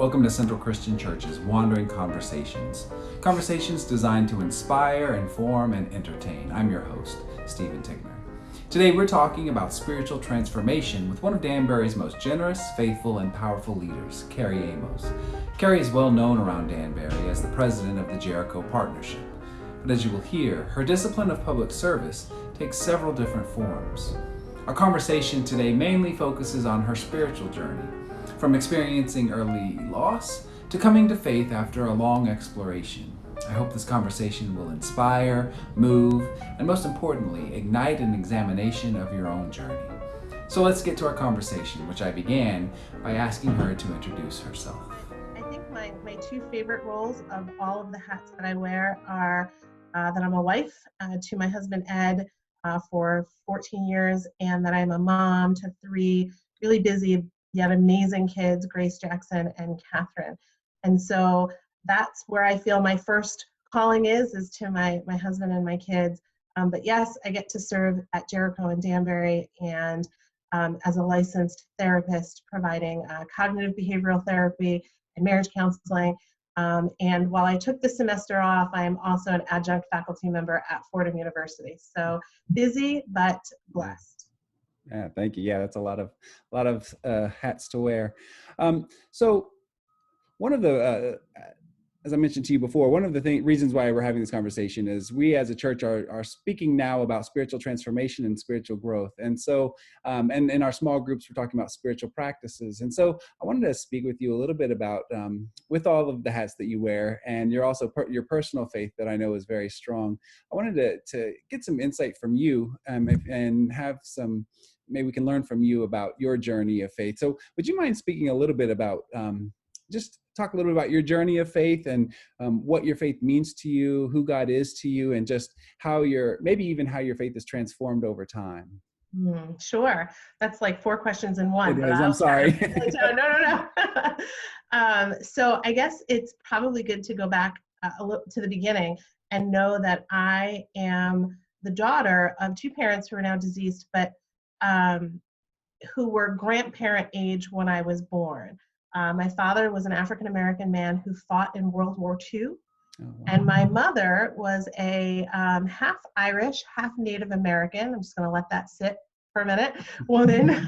Welcome to Central Christian Church's Wandering Conversations. Conversations designed to inspire, inform, and entertain. I'm your host, Stephen Tigner. Today we're talking about spiritual transformation with one of Danbury's most generous, faithful, and powerful leaders, Carrie Amos. Carrie is well known around Danbury as the president of the Jericho Partnership. But as you will hear, her discipline of public service takes several different forms. Our conversation today mainly focuses on her spiritual journey, from experiencing early loss to coming to faith after a long exploration. I hope this conversation will inspire, move, and most importantly, ignite an examination of your own journey. So let's get to our conversation, which I began by asking her to introduce herself. I think my two favorite roles of all of the hats that I wear are that I'm a wife to my husband Ed for 14 years, and that I'm a mom to three really busy yet amazing kids, Grace, Jackson, and Catherine. And so that's where I feel my first calling is to my husband and my kids. But yes, I get to serve at Jericho and Danbury, and as a licensed therapist providing cognitive behavioral therapy and marriage counseling. And while I took the semester off, I am also an adjunct faculty member at Fordham University. So busy, but blessed. Yeah, thank you. Yeah, that's a lot of hats to wear. So one of the, as I mentioned to you before, one of the reasons why we're having this conversation is we as a church are speaking now about spiritual transformation and spiritual growth. And so, and in our small groups, we're talking about spiritual practices. And so I wanted to speak with you a little bit about, with all of the hats that you wear, and you're also your personal faith that I know is very strong. I wanted to get some insight from you and have some, maybe we can learn from you about your journey of faith. So would you mind speaking a little bit about, just talk a little bit about your journey of faith and what your faith means to you, who God is to you, and just how maybe even how your faith is transformed over time. Sure. That's like 4 questions in one. It is. I'm sorry. No. So I guess it's probably good to go back a little to the beginning and know that I am the daughter of 2 parents who are now deceased, but who were grandparent age when I was born. My father was an African-American man who fought in World War II. Oh, wow. And my mother was a half Irish, half Native American, I'm just going to let that sit for a minute, woman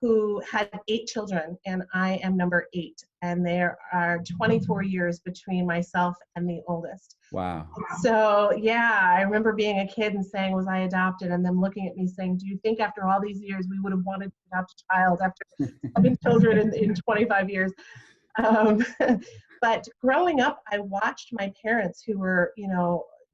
who had 8 children, and I am number 8. And there are 24 years between myself and the oldest. Wow. So yeah, I remember being a kid and saying, was I adopted? And them looking at me saying, do you think after all these years we would have wanted to adopt a child after having children in 25 years? But growing up, I watched my parents who were,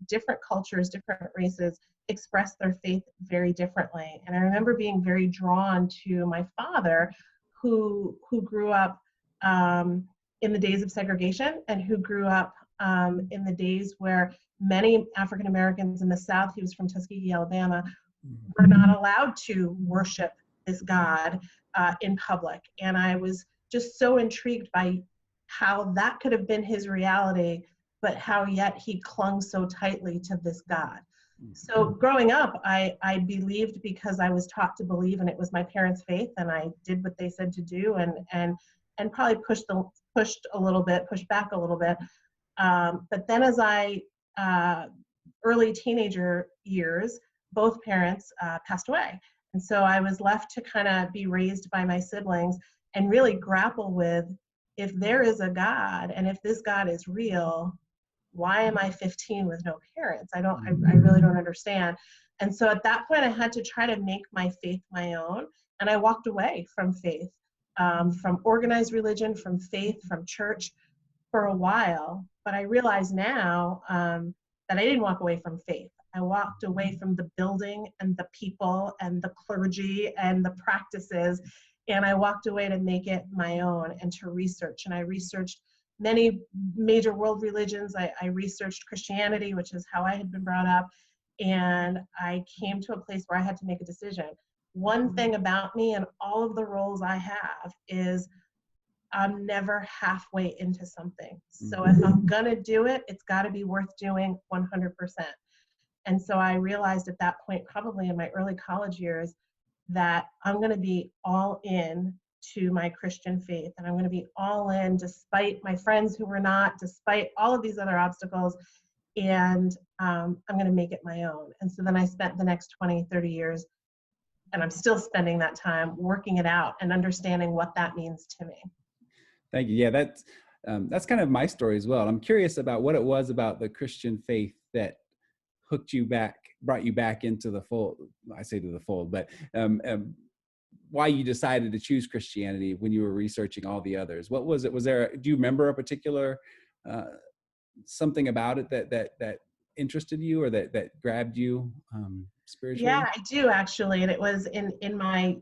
different cultures, different races, express their faith very differently. And I remember being very drawn to my father, who grew up in the days of segregation, and who grew up in the days where many African Americans in the South, he was from Tuskegee, Alabama, were not allowed to worship this God in public. And I was just so intrigued by how that could have been his reality, but how yet he clung so tightly to this God. So growing up, I believed because I was taught to believe, and it was my parents' faith, and I did what they said to do, and probably pushed back a little bit. But then as early teenager years, both parents passed away. And so I was left to kind of be raised by my siblings and really grapple with, if there is a God, and if this God is real, why am I 15 with no parents? I really don't understand. And so at that point I had to try to make my faith my own. And I walked away from faith, from organized religion, from faith, from church for a while. But I realize now that I didn't walk away from faith. I walked away from the building and the people and the clergy and the practices. And I walked away to make it my own and to research. And I researched many major world religions. I researched Christianity, which is how I had been brought up. And I came to a place where I had to make a decision. One thing about me and all of the roles I have is I'm never halfway into something. So if I'm gonna do it, it's gotta be worth doing 100%. And so I realized at that point, probably in my early college years, that I'm going to be all in to my Christian faith, and I'm going to be all in despite my friends who were not, despite all of these other obstacles, and I'm going to make it my own. And so then I spent the next 20, 30 years, and I'm still spending that time working it out and understanding what that means to me. Thank you. Yeah, that's kind of my story as well. I'm curious about what it was about the Christian faith that hooked you back, brought you back into the fold. I say to the fold, but why you decided to choose Christianity when you were researching all the others. What was it? Was there? Do you remember a particular something about it that interested you or that grabbed you spiritually? Yeah, I do actually, and it was in my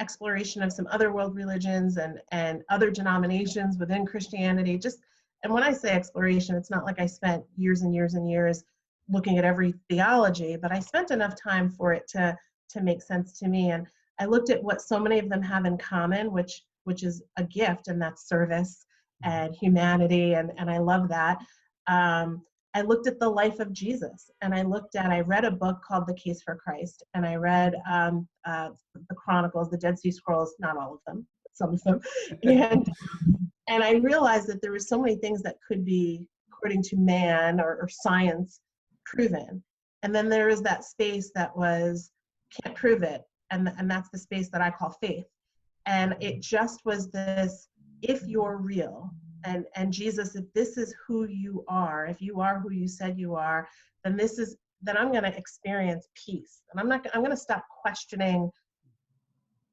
exploration of some other world religions and other denominations within Christianity. Just, and when I say exploration, it's not like I spent years and years and years looking at every theology, but I spent enough time for it to make sense to me. And I looked at what so many of them have in common, which is a gift, and that's service and humanity, and I love that. I looked at the life of Jesus, and I read a book called The Case for Christ, and I read the Chronicles, the Dead Sea Scrolls, not all of them, but some of them, and I realized that there were so many things that could be, according to man or science, proven. And then there is that space that was, can't prove it, and that's the space that I call faith. And it just was this, if you're real, and Jesus, if this is who you are, if you are who you said you are, then I'm going to experience peace. And I'm going to stop questioning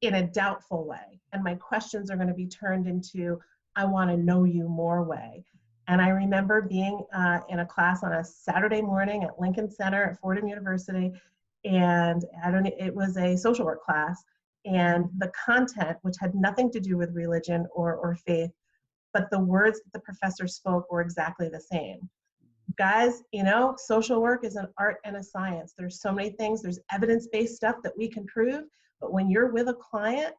in a doubtful way. And my questions are going to be turned into, I want to know you more way. And I remember being in a class on a Saturday morning at Lincoln Center at Fordham University, and it was a social work class, and the content, which had nothing to do with religion or faith, but the words that the professor spoke were exactly the same. Guys, social work is an art and a science. There's so many things. There's evidence-based stuff that we can prove, but when you're with a client,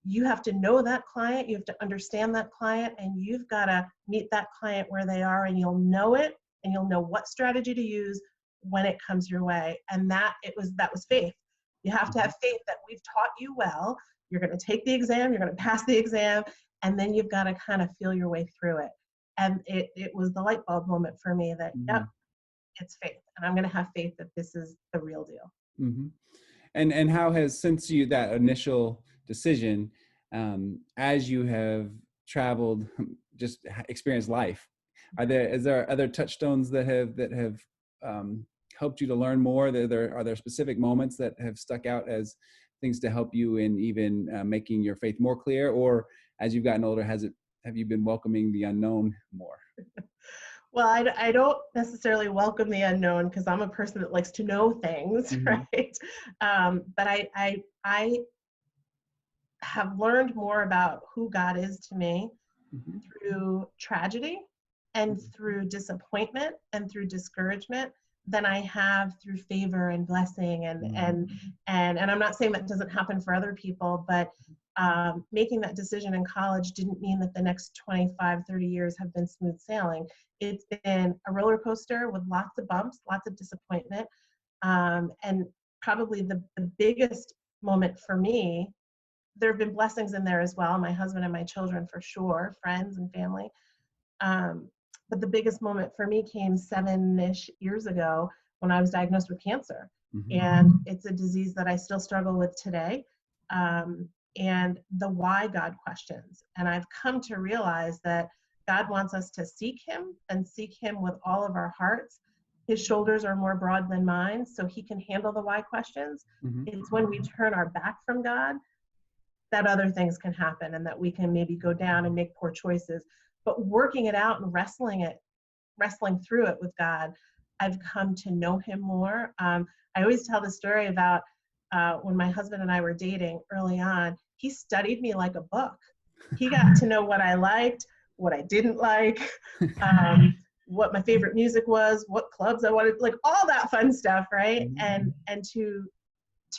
you have to know that client, you have to understand that client, and you've got to meet that client where they are, and you'll know it, and you'll know what strategy to use when it comes your way. And that was faith. You have to have faith that we've taught you well. You're going to take the exam, you're going to pass the exam, and then you've got to kind of feel your way through it. And it was the light bulb moment for me that, yep, it's faith. And I'm going to have faith that this is the real deal. Mm-hmm. And how has, since that initial decision, as you have traveled, just experienced life, are there other touchstones that have helped you to learn more? Are there specific moments that have stuck out as things to help you in even making your faith more clear? Or as you've gotten older, have you been welcoming the unknown more? Well, I don't necessarily welcome the unknown, because I'm a person that likes to know things, right? But I have learned more about who God is to me through tragedy and through disappointment and through discouragement than I have through favor and blessing. And I'm not saying that doesn't happen for other people, but making that decision in college didn't mean that the next 25, 30 years have been smooth sailing. It's been a roller coaster with lots of bumps, lots of disappointment. And probably the biggest moment for me, there have been blessings in there as well, my husband and my children for sure, friends and family. But the biggest moment for me came 7-ish years ago when I was diagnosed with cancer. And it's a disease that I still struggle with today. And the why God questions. And I've come to realize that God wants us to seek him and seek him with all of our hearts. His shoulders are more broad than mine, so he can handle the why questions. It's when we turn our back from God that other things can happen, and that we can maybe go down and make poor choices. But working it out and wrestling through it with God, I've come to know him more. I always tell the story about when my husband and I were dating early on. He studied me like a book. He got to know what I liked, what I didn't like, what my favorite music was, what clubs I wanted, like all that fun stuff, right? And to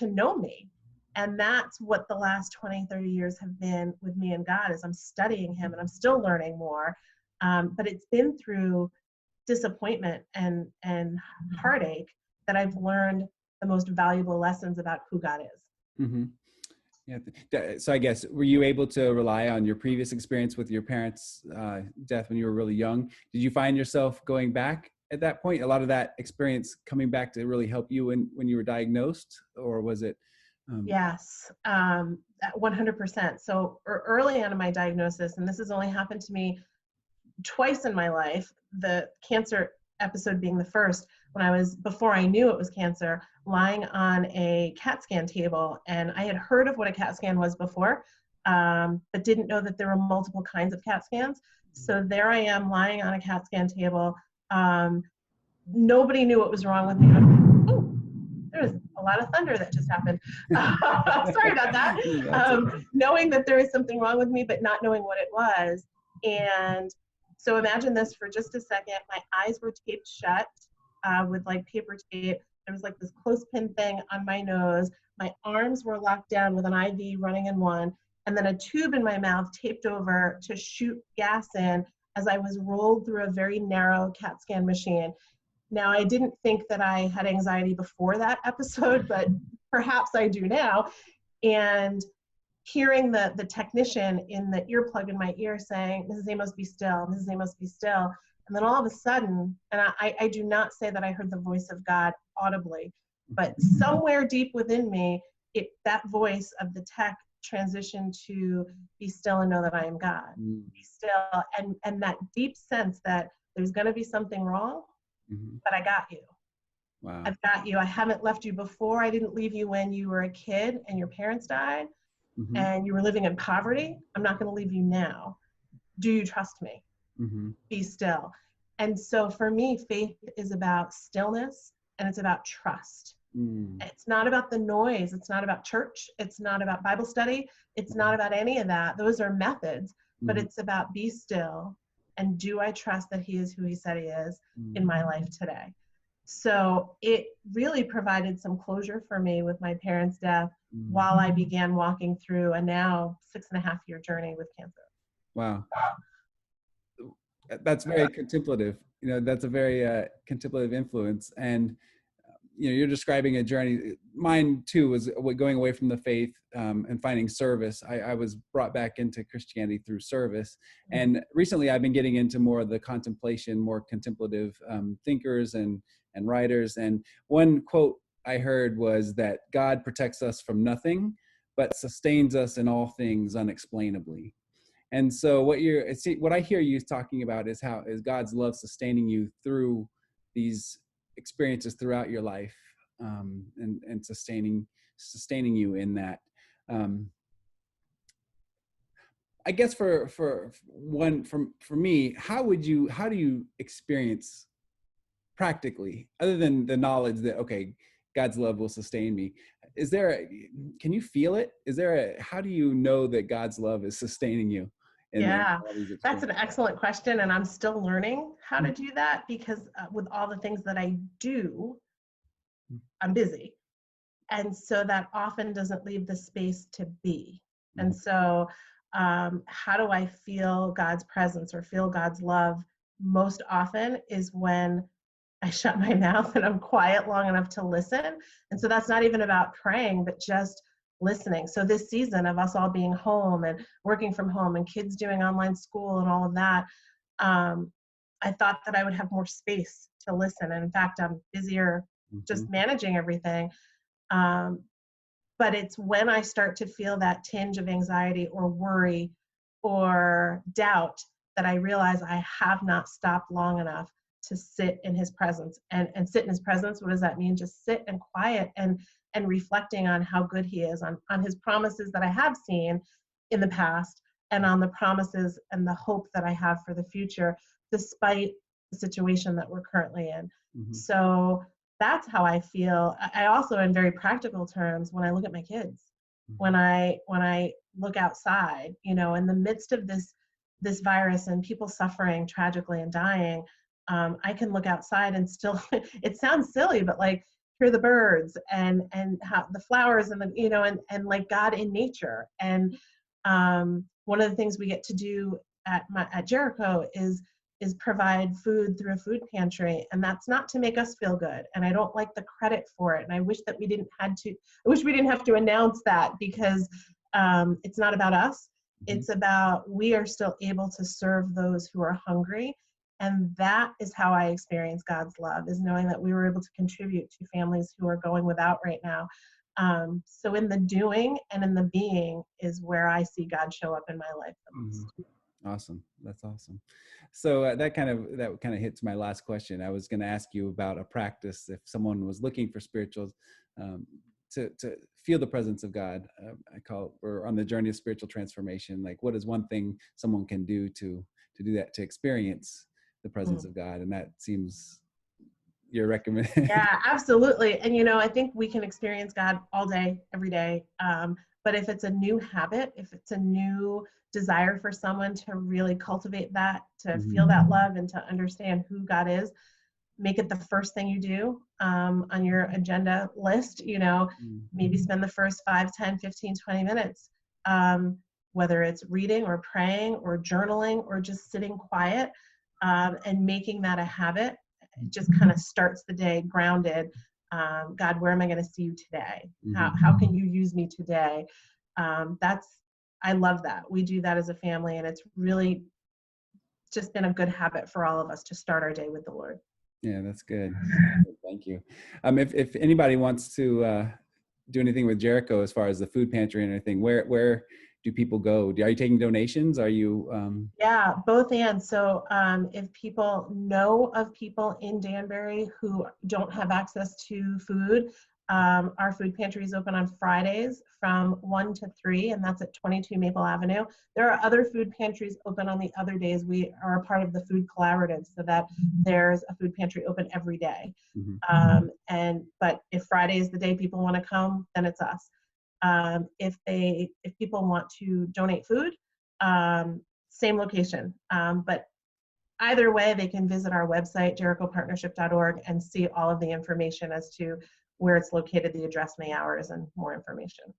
know me. And that's what the last 20, 30 years have been with me and God, is I'm studying him and I'm still learning more. But it's been through disappointment and heartache that I've learned the most valuable lessons about who God is. Yeah. So I guess, were you able to rely on your previous experience with your parents' death when you were really young? Did you find yourself going back at that point? A lot of that experience coming back to really help you when you were diagnosed, or was it? Yes, 100%. So early on in my diagnosis, and this has only happened to me twice in my life, the cancer episode being the first, when I was, before I knew it was cancer, lying on a CAT scan table. And I had heard of what a CAT scan was before, but didn't know that there were multiple kinds of CAT scans. So there I am lying on a CAT scan table. Nobody knew what was wrong with me. Oh, there was a lot of thunder that just happened. Sorry about that. Knowing that there was something wrong with me, but not knowing what it was. And so imagine this for just a second. My eyes were taped shut with like paper tape. There was like this clothespin thing on my nose. My arms were locked down with an IV running in one, and then a tube in my mouth taped over to shoot gas in as I was rolled through a very narrow CAT scan machine. Now, I didn't think that I had anxiety before that episode, but perhaps I do now. And hearing the technician in the earplug in my ear saying, "Mrs. Amos, be still, Mrs. Amos, be still." And then all of a sudden, and I do not say that I heard the voice of God audibly, but somewhere deep within me, that voice of the tech transitioned to be still and know that I am God. Be still, and that deep sense that there's going to be something wrong, but I got you. Wow. I've got you. I haven't left you before. I didn't leave you when you were a kid and your parents died and you were living in poverty. I'm not going to leave you now. Do you trust me? Be still. And so for me, faith is about stillness and it's about trust. It's not about the noise. It's not about church. It's not about Bible study. It's not about any of that. Those are methods, but it's about be still. And do I trust that he is who he said he is in my life today? So it really provided some closure for me with my parents' death while I began walking through a now 6.5-year journey with cancer. Wow. That's very contemplative. That's a very contemplative influence. And you're describing a journey. Mine too was going away from the faith and finding service. I was brought back into Christianity through service. And recently I've been getting into more of the contemplation, more contemplative thinkers and writers. And one quote I heard was that God protects us from nothing, but sustains us in all things unexplainably. And so what I hear you talking about is God's love sustaining you through these experiences throughout your life, and sustaining you in that. I guess for me, how do you experience practically, other than the knowledge that, okay, God's love will sustain me? Can you feel it? How do you know that God's love is sustaining you? Yeah, that's an excellent question. And I'm still learning how to do that because with all the things that I do, I'm busy. And so that often doesn't leave the space to be. And so how do I feel God's presence or feel God's love most often is when I shut my mouth and I'm quiet long enough to listen. And so that's not even about praying, but just listening. So this season of us all being home and working from home and kids doing online school and all of that, I thought that I would have more space to listen. And in fact, I'm busier just managing everything. But it's when I start to feel that tinge of anxiety or worry or doubt that I realize I have not stopped long enough to sit in his presence. And sit in his presence, what does that mean? Just sit and quiet and reflecting on how good he is, on his promises that I have seen in the past, and on the promises and the hope that I have for the future, despite the situation that we're currently in. So that's how I feel. I also, in very practical terms, when I look at my kids, when I look outside, in the midst of this virus and people suffering tragically and dying, I can look outside and still, it sounds silly, but like hear the birds and how the flowers and and like God in nature. And one of the things we get to do at Jericho is provide food through a food pantry, and that's not to make us feel good. And I don't like the credit for it. And I wish that we didn't have to announce that, because It's not about us. It's about we are still able to serve those who are hungry. And that is how I experience God's love, is knowing that we were able to contribute to families who are going without right now. So in the doing and in the being is where I see God show up in my life the most. Awesome. That's awesome. So that kind of hits my last question. I was going to ask you about a practice if someone was looking for spiritual um, to feel the presence of God. I call it, we're on the journey of spiritual transformation. Like, what is one thing someone can do to do that, to experience the presence of God? And that seems your recommendation. Yeah, absolutely. And I think we can experience God all day, every day. But if it's a new habit, if it's a new desire for someone to really cultivate that, to feel that love and to understand who God is, make it the first thing you do on your agenda list. Maybe spend the first 5, 10, 15, 20 minutes, whether it's reading or praying or journaling or just sitting quiet, and making that a habit. It just kind of starts the day grounded. God, where am I going to see you today? How can you use me today? I love that. We do that as a family, and it's really just been a good habit for all of us to start our day with the Lord. Yeah, that's good. Thank you. If anybody wants to do anything with Jericho as far as the food pantry and everything, where do people go? Are you taking donations? Are you? Yeah, both and. So if people know of people in Danbury who don't have access to food, our food pantry is open on Fridays from 1 to 3, and that's at 22 Maple Avenue. There are other food pantries open on the other days. We are a part of the Food Collaborative, so that there's a food pantry open every day. But if Friday is the day people want to come, then it's us. If people want to donate food, same location. But either way, they can visit our website, jerichopartnership.org, and see all of the information as to where it's located, the address and the hours, and more information.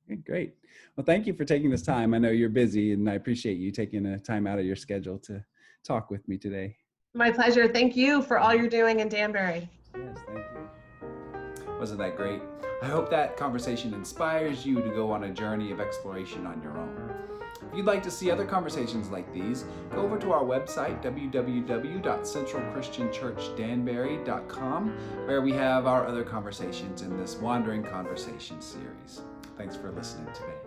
Okay, great. Well, thank you for taking this time. I know you're busy, and I appreciate you taking a time out of your schedule to talk with me today. My pleasure. Thank you for all you're doing in Danbury. Yes, thank you. Wasn't that great? I hope that conversation inspires you to go on a journey of exploration on your own. If you'd like to see other conversations like these, go over to our website, www.centralchristianchurchdanbury.com, where we have our other conversations in this Wandering Conversation series. Thanks for listening today.